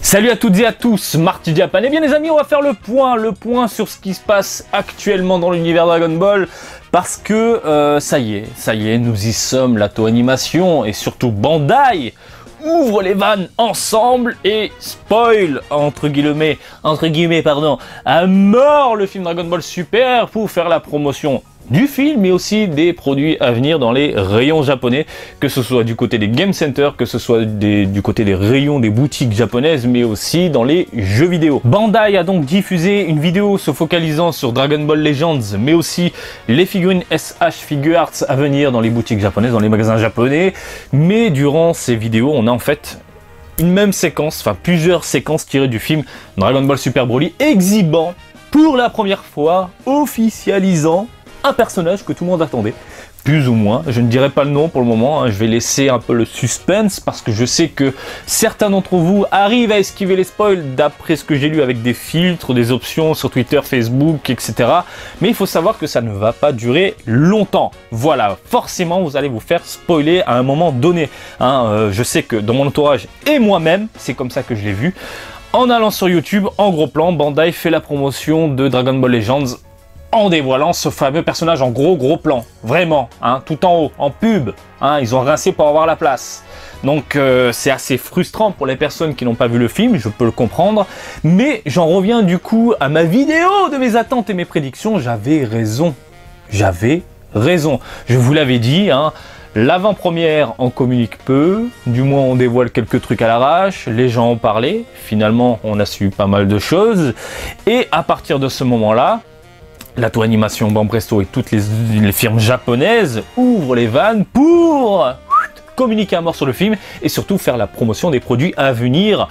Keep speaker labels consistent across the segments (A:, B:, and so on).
A: Salut à toutes et à tous, Marty Japan. Et bien les amis, on va faire le point sur ce qui se passe actuellement dans l'univers Dragon Ball. Parce que ça y est, nous y sommes, la Toei Animation et surtout Bandai ouvre les vannes ensemble et spoil, entre guillemets, à mort le film Dragon Ball Super pour faire la promotion du film, mais aussi des produits à venir dans les rayons japonais, que ce soit du côté des Game Center, que ce soit du côté des rayons des boutiques japonaises, mais aussi dans les jeux vidéo. Bandai a donc diffusé une vidéo se focalisant sur Dragon Ball Legends, mais aussi les figurines SH Figuarts à venir dans les boutiques japonaises, dans les magasins japonais. Mais durant ces vidéos, on a en fait une même séquence, enfin plusieurs séquences tirées du film Dragon Ball Super Broly, exhibant pour la première fois, officialisant un personnage que tout le monde attendait, plus ou moins. Je ne dirai pas le nom pour le moment, hein. Je vais laisser un peu le suspense parce que je sais que certains d'entre vous arrivent à esquiver les spoils d'après ce que j'ai lu avec des filtres, des options sur Twitter, Facebook, etc. Mais il faut savoir que ça ne va pas durer longtemps. Voilà, forcément vous allez vous faire spoiler à un moment donné, hein. Je sais que dans mon entourage et moi-même, c'est comme ça que je l'ai vu. En allant sur YouTube, en gros plan, Bandai fait la promotion de Dragon Ball Legends en dévoilant ce fameux personnage en gros plan, vraiment, hein, tout en haut, en pub, hein, ils ont rincé pour avoir la place. Donc c'est assez frustrant pour les personnes qui n'ont pas vu le film, je peux le comprendre, mais j'en reviens du coup à ma vidéo de mes attentes et mes prédictions. J'avais raison, je vous l'avais dit, hein. L'avant-première, on communique peu, du moins on dévoile quelques trucs à l'arrache, les gens ont parlé, finalement on a su pas mal de choses, et à partir de ce moment-là, la Toei Animation, Banpresto et toutes les firmes japonaises ouvrent les vannes pour communiquer à mort sur le film et surtout faire la promotion des produits à venir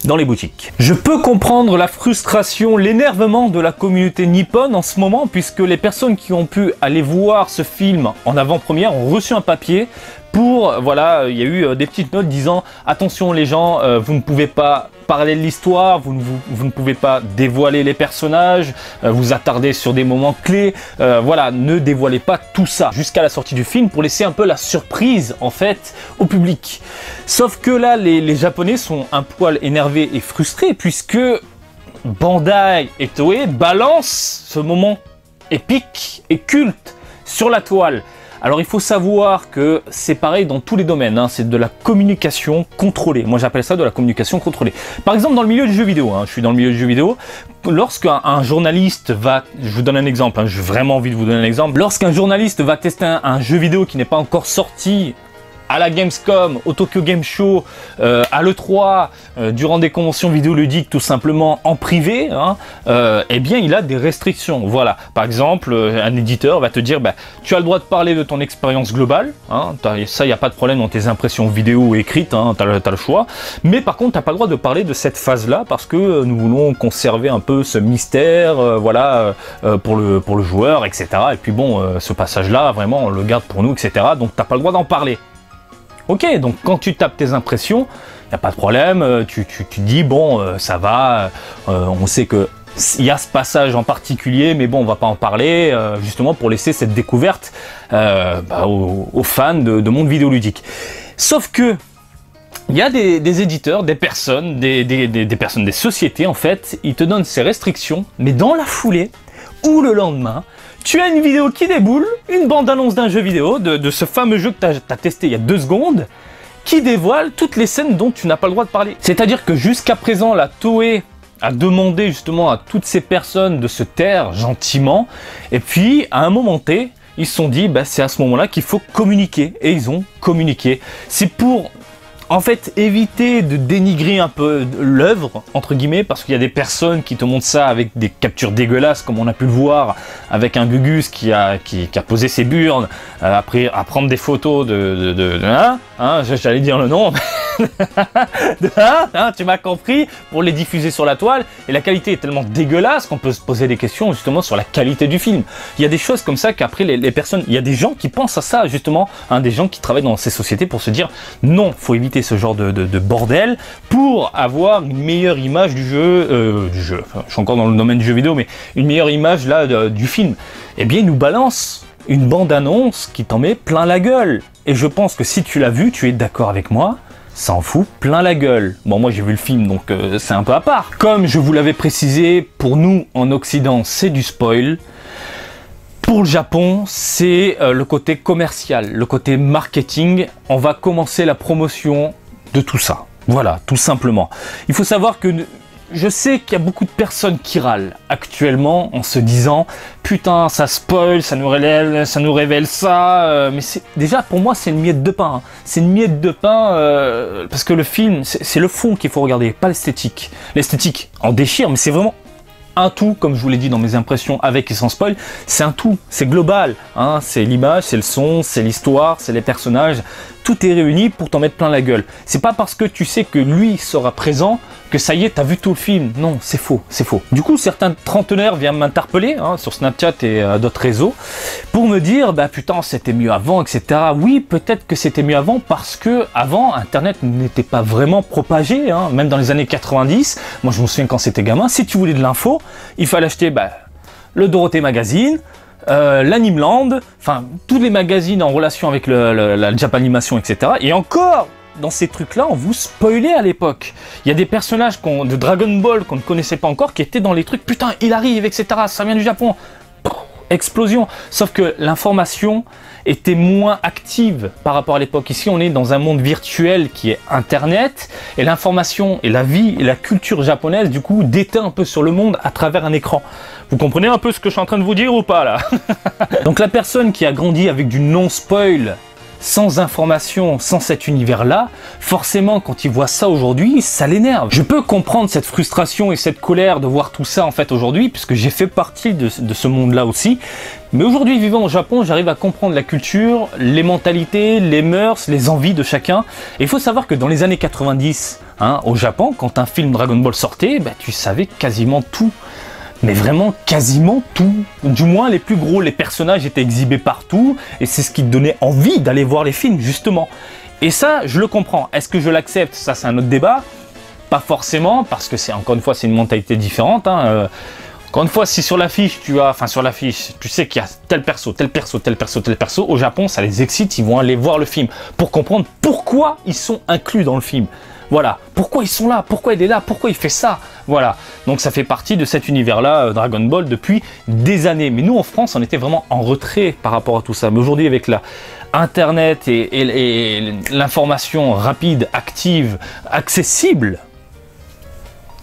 A: dans les boutiques. Je peux comprendre la frustration, l'énervement de la communauté nippone en ce moment, puisque les personnes qui ont pu aller voir ce film en avant-première ont reçu un papier pour, voilà, il y a eu des petites notes disant « Attention les gens, vous ne pouvez pas parler de l'histoire, vous ne pouvez pas dévoiler les personnages, vous attarder sur des moments clés, voilà, ne dévoilez pas tout ça jusqu'à la sortie du film pour laisser un peu la surprise en fait au public. » Sauf que là, les Japonais sont un poil énervés et frustrés puisque Bandai et Toei balancent ce moment épique et culte sur la toile. Alors il faut savoir que c'est pareil dans tous les domaines, hein, c'est de la communication contrôlée. Moi j'appelle ça de la communication contrôlée. Par exemple dans le milieu du jeu vidéo, hein, je suis dans le milieu du jeu vidéo, lorsqu'un journaliste va, je vous donne un exemple, hein, j'ai vraiment envie de vous donner un exemple, lorsqu'un journaliste va tester un jeu vidéo qui n'est pas encore sorti, à la Gamescom, au Tokyo Game Show, à l'E3, durant des conventions vidéoludiques tout simplement en privé, hein, eh bien il a des restrictions. Voilà, par exemple, un éditeur va te dire bah, tu as le droit de parler de ton expérience globale, hein, ça il n'y a pas de problème dans tes impressions vidéo ou écrites, hein, tu as le choix, mais par contre tu n'as pas le droit de parler de cette phase-là parce que nous voulons conserver un peu ce mystère, voilà, pour le joueur, etc. Et puis bon, ce passage-là, vraiment on le garde pour nous, etc. Donc tu n'as pas le droit d'en parler. Ok, donc quand tu tapes tes impressions, il n'y a pas de problème, tu dis bon, ça va, on sait que il y a ce passage en particulier, mais bon, on va pas en parler, justement pour laisser cette découverte aux fans de monde vidéoludique. Sauf que il y a des éditeurs, des personnes, des sociétés en fait, ils te donnent ces restrictions, mais dans la foulée ou le lendemain, tu as une vidéo qui déboule, une bande-annonce d'un jeu vidéo, de ce fameux jeu que tu as testé il y a 2 secondes, qui dévoile toutes les scènes dont tu n'as pas le droit de parler. C'est-à-dire que jusqu'à présent, la Toei a demandé justement à toutes ces personnes de se taire gentiment, et puis à un moment T, ils se sont dit, bah, c'est à ce moment-là qu'il faut communiquer, et ils ont communiqué. C'est pour en fait éviter de dénigrer un peu l'œuvre, entre guillemets, parce qu'il y a des personnes qui te montrent ça avec des captures dégueulasses, comme on a pu le voir avec un Gugus qui a posé ses burnes après à prendre des photos j'allais dire le nom, tu m'as compris, pour les diffuser sur la toile, et la qualité est tellement dégueulasse qu'on peut se poser des questions justement sur la qualité du film. Il y a des choses comme ça qu'après les personnes, il y a des gens qui pensent à ça justement, hein, des gens qui travaillent dans ces sociétés pour se dire non, faut éviter ce genre de bordel pour avoir une meilleure image du jeu, enfin, je suis encore dans le domaine du jeu vidéo, mais une meilleure image là du film. Eh bien, ils nous balancent une bande-annonce qui t'en met plein la gueule. Et je pense que si tu l'as vu, tu es d'accord avec moi, ça en fout plein la gueule. Bon, moi j'ai vu le film, donc c'est un peu à part. Comme je vous l'avais précisé, pour nous en Occident, c'est du spoil. Pour le Japon, c'est le côté commercial, le côté marketing. On va commencer la promotion de tout ça. Voilà, tout simplement. Il faut savoir que je sais qu'il y a beaucoup de personnes qui râlent actuellement en se disant « Putain, ça spoil, ça nous révèle ça. Mais déjà, pour moi, c'est une miette de pain. Hein. C'est une miette de pain parce que le film, c'est le fond qu'il faut regarder, pas l'esthétique. L'esthétique en déchire, mais c'est vraiment un tout, comme je vous l'ai dit dans mes impressions avec et sans spoil, c'est un tout, c'est global, hein, c'est l'image, c'est le son, c'est l'histoire, c'est les personnages, tout est réuni pour t'en mettre plein la gueule. C'est pas parce que tu sais que lui sera présent que ça y est, t'as vu tout le film. Non, c'est faux, c'est faux. Du coup, certains trentenaires viennent m'interpeller hein, sur Snapchat et d'autres réseaux pour me dire, bah putain, c'était mieux avant, etc. Oui, peut-être que c'était mieux avant parce que avant, Internet n'était pas vraiment propagé, hein, même dans les années 90. Moi, je me souviens quand c'était gamin, si tu voulais de l'info, il fallait acheter le Dorothée Magazine, l'Animeland, enfin tous les magazines en relation avec la Japanimation, etc. Et encore, dans ces trucs-là, on vous spoilait à l'époque. Il y a des personnages de Dragon Ball qu'on ne connaissait pas encore qui étaient dans les trucs, putain, il arrive, etc. Ça vient du Japon. Explosion. Sauf que l'information était moins active par rapport à l'époque. Ici, on est dans un monde virtuel qui est Internet, et l'information et la vie et la culture japonaise, du coup, déteint un peu sur le monde à travers un écran. Vous comprenez un peu ce que je suis en train de vous dire ou pas, là? Donc la personne qui a grandi avec du non-spoil, sans information, sans cet univers-là, forcément, quand il voit ça aujourd'hui, ça l'énerve. Je peux comprendre cette frustration et cette colère de voir tout ça, en fait, aujourd'hui, puisque j'ai fait partie de ce monde-là aussi. Mais aujourd'hui, vivant au Japon, j'arrive à comprendre la culture, les mentalités, les mœurs, les envies de chacun. Et il faut savoir que dans les années 90, hein, au Japon, quand un film Dragon Ball sortait, tu savais quasiment tout. Mais vraiment quasiment tout. Du moins les plus gros, les personnages étaient exhibés partout et c'est ce qui te donnait envie d'aller voir les films justement. Et ça, je le comprends. Est-ce que je l'accepte? Ça, c'est un autre débat. Pas forcément, parce que c'est encore une fois, c'est une mentalité différente. Hein. Encore une fois, si sur l'affiche, tu sais qu'il y a tel perso, tel perso, tel perso, tel perso, au Japon, ça les excite, ils vont aller voir le film pour comprendre pourquoi ils sont inclus dans le film. Voilà, pourquoi ils sont là, pourquoi il est là, pourquoi il fait ça. Voilà, donc ça fait partie de cet univers-là, Dragon Ball, depuis des années. Mais nous, en France, on était vraiment en retrait par rapport à tout ça. Mais aujourd'hui, avec Internet et l'information rapide, active, accessible,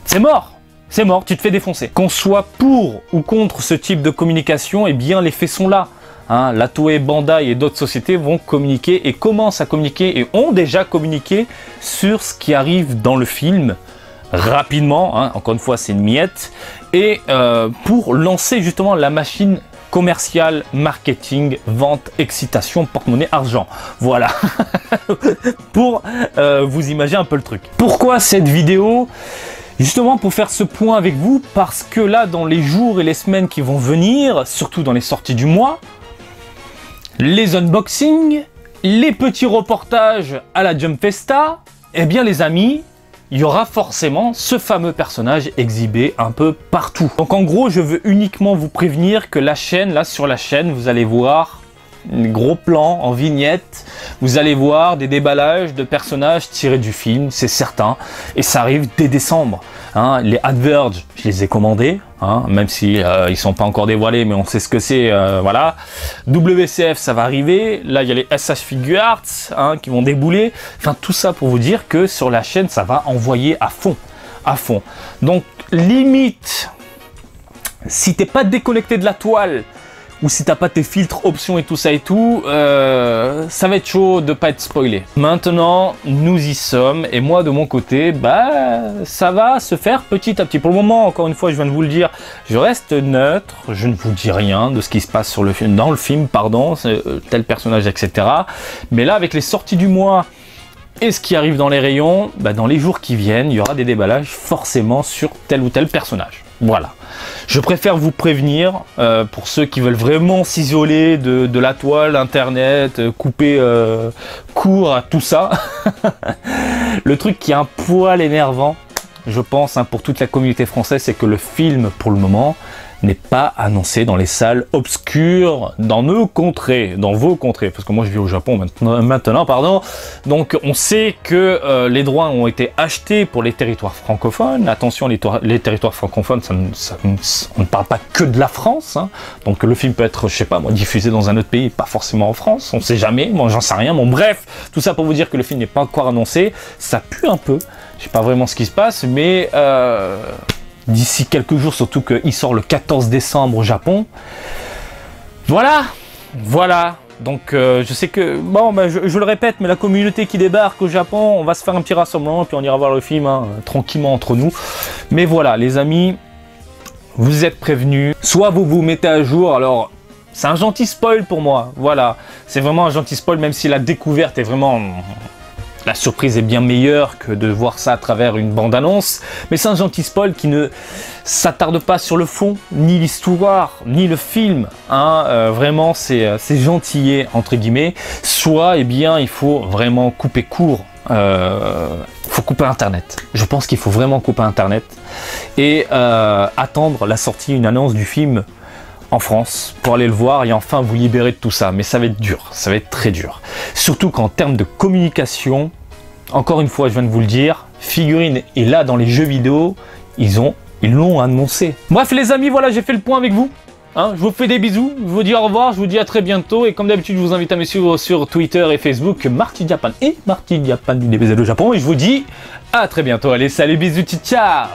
A: c'est mort. C'est mort, tu te fais défoncer. Qu'on soit pour ou contre ce type de communication, eh bien, les faits sont là. Hein, la Toei, Bandai et d'autres sociétés vont communiquer et commencent à communiquer et ont déjà communiqué sur ce qui arrive dans le film rapidement, hein, encore une fois c'est une miette, et pour lancer justement la machine commerciale, marketing, vente, excitation, porte-monnaie, argent. Voilà, pour vous imaginer un peu le truc. Pourquoi cette vidéo ? Justement pour faire ce point avec vous, parce que là dans les jours et les semaines qui vont venir, surtout dans les sorties du mois, les unboxings, les petits reportages à la Jump Festa, eh bien les amis, il y aura forcément ce fameux personnage exhibé un peu partout. Donc en gros, je veux uniquement vous prévenir que la chaîne, là sur la chaîne, vous allez voir des gros plans en vignette, vous allez voir des déballages de personnages tirés du film, c'est certain, et ça arrive dès décembre. Hein, les Adverge, je les ai commandés, hein, même si ils sont pas encore dévoilés, mais on sait ce que c'est, voilà. WCF, ça va arriver. Là, il y a les SH Figuarts hein, qui vont débouler. Enfin, tout ça pour vous dire que sur la chaîne, ça va envoyer à fond, à fond. Donc, limite, si t'es pas déconnecté de la toile, ou si t'as pas tes filtres, options et tout ça et tout, ça va être chaud de pas être spoilé. Maintenant, nous y sommes, et moi de mon côté, ça va se faire petit à petit. Pour le moment, encore une fois, je viens de vous le dire, je reste neutre, je ne vous dis rien de ce qui se passe sur le film, dans le film, pardon, tel personnage, etc. Mais là, avec les sorties du mois, et ce qui arrive dans les rayons, dans les jours qui viennent, il y aura des déballages forcément sur tel ou tel personnage. Voilà. Je préfère vous prévenir, pour ceux qui veulent vraiment s'isoler de la toile, internet, couper court à tout ça. Le truc qui est un poil énervant, je pense, hein, pour toute la communauté française, c'est que le film, pour le moment, n'est pas annoncé dans les salles obscures, dans nos contrées, dans vos contrées, parce que moi je vis au Japon maintenant, pardon. Donc on sait que les droits ont été achetés pour les territoires francophones. Attention, les territoires francophones, on ne parle pas que de la France, hein. Donc le film peut être, je sais pas moi, diffusé dans un autre pays, pas forcément en France, on sait jamais, moi j'en sais rien. Bon bref, tout ça pour vous dire que le film n'est pas encore annoncé, ça pue un peu, je sais pas vraiment ce qui se passe, mais d'ici quelques jours, surtout qu'il sort le 14 décembre au Japon. Voilà. Donc je sais que, bon, je le répète, mais la communauté qui débarque au Japon, on va se faire un petit rassemblement, puis on ira voir le film, hein, tranquillement entre nous. Mais voilà, les amis, vous êtes prévenus. Soit vous vous mettez à jour, alors c'est un gentil spoil pour moi, voilà. C'est vraiment un gentil spoil, même si la découverte est vraiment... La surprise est bien meilleure que de voir ça à travers une bande-annonce, mais c'est un gentil spoil qui ne s'attarde pas sur le fond, ni l'histoire, ni le film. Hein. Vraiment, c'est gentillet, entre guillemets. Soit, eh bien, il faut vraiment couper court. Il faut couper Internet. Je pense qu'il faut vraiment couper Internet et attendre la sortie, une annonce du film en France pour aller le voir et enfin vous libérer de tout ça. Mais ça va être dur, ça va être très dur. Surtout qu'en termes de communication, encore une fois je viens de vous le dire, Figurine est là dans les jeux vidéo, ils l'ont annoncé. Bref les amis, voilà, j'ai fait le point avec vous. Hein, je vous fais des bisous, je vous dis au revoir, je vous dis à très bientôt et comme d'habitude je vous invite à me suivre sur Twitter et Facebook Marty Japan et Marty Japan du DBZ au Japon et je vous dis à très bientôt. Allez, salut, bisous, ciao.